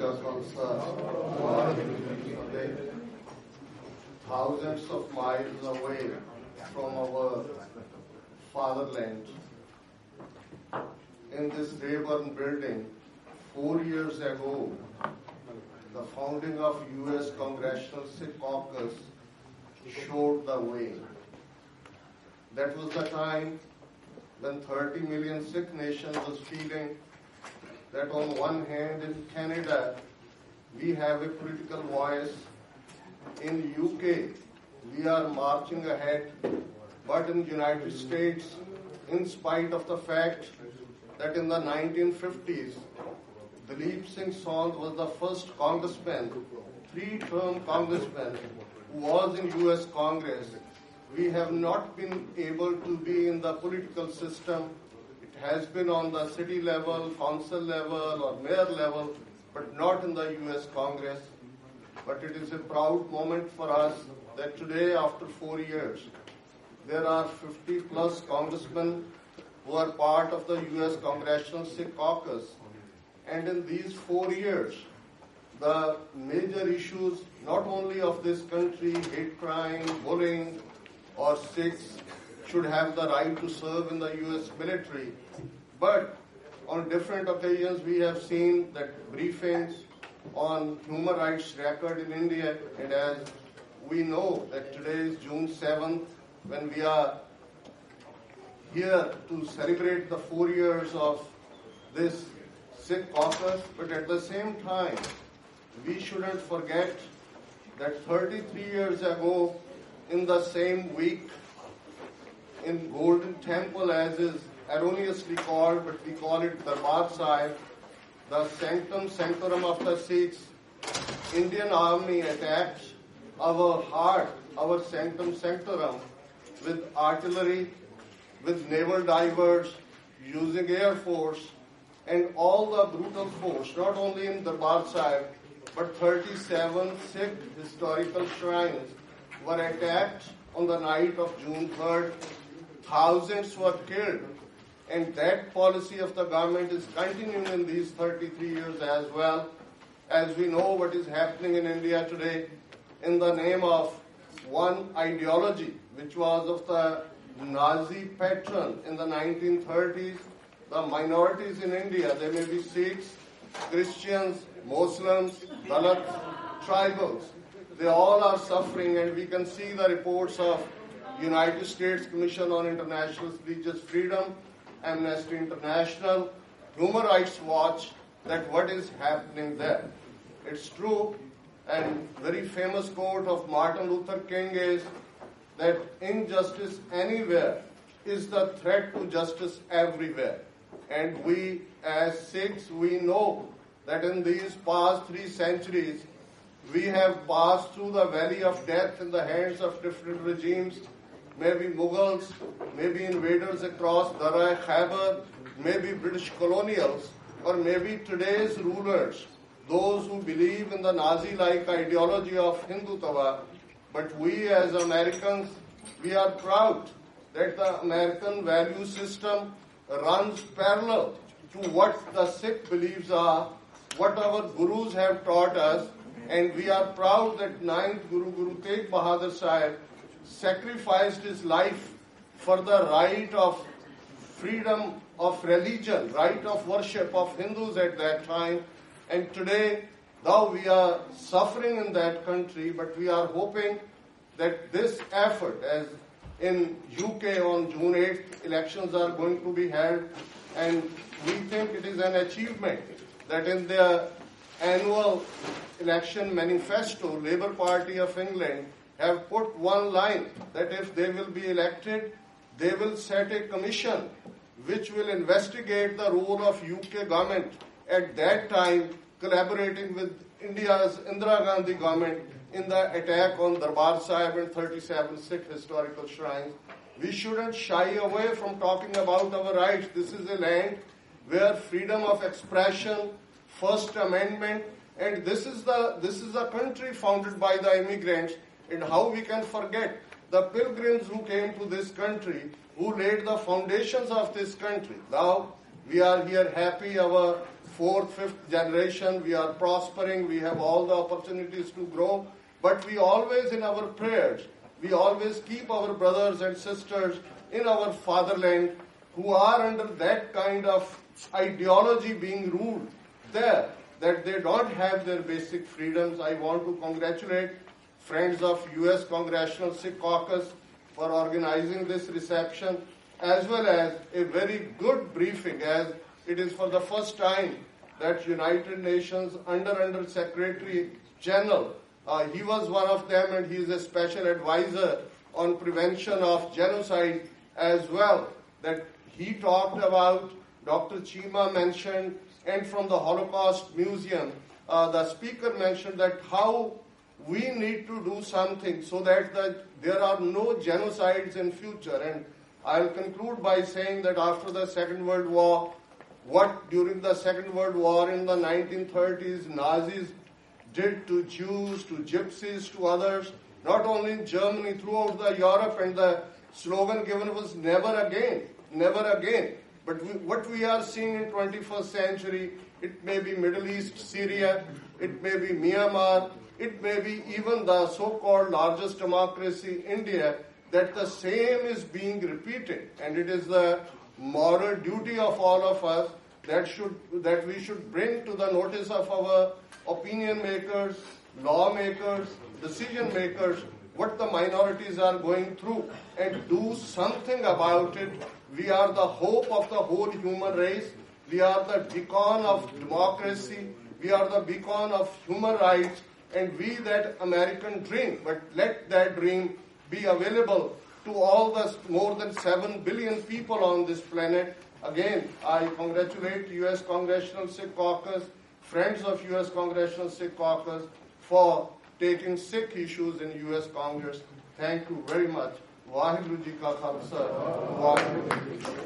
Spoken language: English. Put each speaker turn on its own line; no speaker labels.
का thousands of miles away from our fatherland. In this Rayburn building, 4 years ago, the founding of U.S. Congressional Sikh Caucus showed the way. That was the time when 30 million Sikh nation was feeling that on one hand in Canada, we have a political voice. In UK, we are marching ahead. But in the United States, in spite of the fact that in the 1950s, Dalip Singh Sandh was the first congressman, three-term congressman, who was in US Congress, we have not been able to be in the political system. It has been on the city level, council level, or mayor level, but not in the US Congress. But it is a proud moment for us that today, after 4 years, there are 50 plus congressmen who are part of the US Congressional Sikh Caucus. And in these 4 years, the major issues, not only of this country, hate crime, bullying, or Sikhs should have the right to serve in the US military, but on different occasions we have seen that briefings on human rights record in India, and as we know that today is June 7th, when we are here to celebrate the 4 years of this Sikh caucus, but at the same time, we shouldn't forget that 33 years ago, in the same week, in Golden Temple, as is erroneously called, but we call it Darbar Sahib, the sanctum sanctorum of the Sikhs, Indian Army attacked our heart, our sanctum sanctorum, with artillery, with naval divers, using air force, and all the brutal force, not only in Darbar Sahib, but 37 Sikh historical shrines were attacked on the night of June 3rd. Thousands were killed. And that policy of the government is continuing in these 33 years as well. As we know what is happening in India today in the name of one ideology, which was of the Nazi patron in the 1930s. The minorities in India, they may be Sikhs, Christians, Muslims, Dalits, tribals. They all are suffering, and we can see the reports of United States Commission on International Religious Freedom, Amnesty International, Human Rights Watch, that what is happening there. It's true, and very famous quote of Martin Luther King is that injustice anywhere is the threat to justice everywhere. And we as Sikhs, we know that in these past 3 centuries, we have passed through the valley of death in the hands of different regimes, maybe Mughals, maybe invaders across Darai Khyber, maybe British colonials, or maybe today's rulers, those who believe in the Nazi-like ideology of Hindutva. But we as Americans, we are proud that the American value system runs parallel to what the Sikh beliefs are, what our gurus have taught us, and we are proud that 9th Guru, Guru Tegh Bahadur Sahib, sacrificed his life for the right of freedom of religion, right of worship of Hindus at that time. And today, though we are suffering in that country, but we are hoping that this effort, as in UK on June 8th, elections are going to be held, and we think it is an achievement that in their annual election manifesto, Labour Party of England have put one line that if they will be elected, they will set a commission which will investigate the role of UK government at that time collaborating with India's Indira Gandhi government in the attack on Darbar Sahib and 37 Sikh historical shrines. We shouldn't shy away from talking about our rights. This is a land where freedom of expression, First Amendment, and this is a country founded by the immigrants. And how we can forget the pilgrims who came to this country, who laid the foundations of this country. Now we are here happy, our fourth, fifth generation. We are prospering. We have all the opportunities to grow. But we always, in our prayers, we always keep our brothers and sisters in our fatherland who are under that kind of ideology being ruled there, that they don't have their basic freedoms. I want to congratulate friends of U.S. Congressional Sikh Caucus for organizing this reception, as well as a very good briefing, as it is for the first time that United Nations Under Secretary General, he was one of them, and he is a special advisor on prevention of genocide as well, that he talked about, Dr. Chima mentioned, and from the Holocaust Museum, the speaker mentioned that how we need to do something so that there are no genocides in future. And I'll conclude by saying that after the Second World War, what during the Second World War in the 1930s, Nazis did to Jews, to Gypsies, to others, not only in Germany, throughout the Europe, and the slogan given was never again, never again. But what we are seeing in 21st century, it may be Middle East, Syria, it may be Myanmar, it may be even the so-called largest democracy, India, that the same is being repeated. And it is the moral duty of all of us that we should bring to the notice of our opinion makers, lawmakers, decision makers, what the minorities are going through, and do something about it. We are the hope of the whole human race. We are the beacon of democracy. We are the beacon of human rights, and we that American dream. But let that dream be available to all the more than 7 billion people on this planet. Again, I congratulate U.S. Congressional Sikh Caucus, friends of U.S. Congressional Sikh Caucus, for taking Sikh issues in U.S. Congress. Thank you very much. Vaheguru Ji Ka Khalsa, Vaheguru Ji Ki Fateh.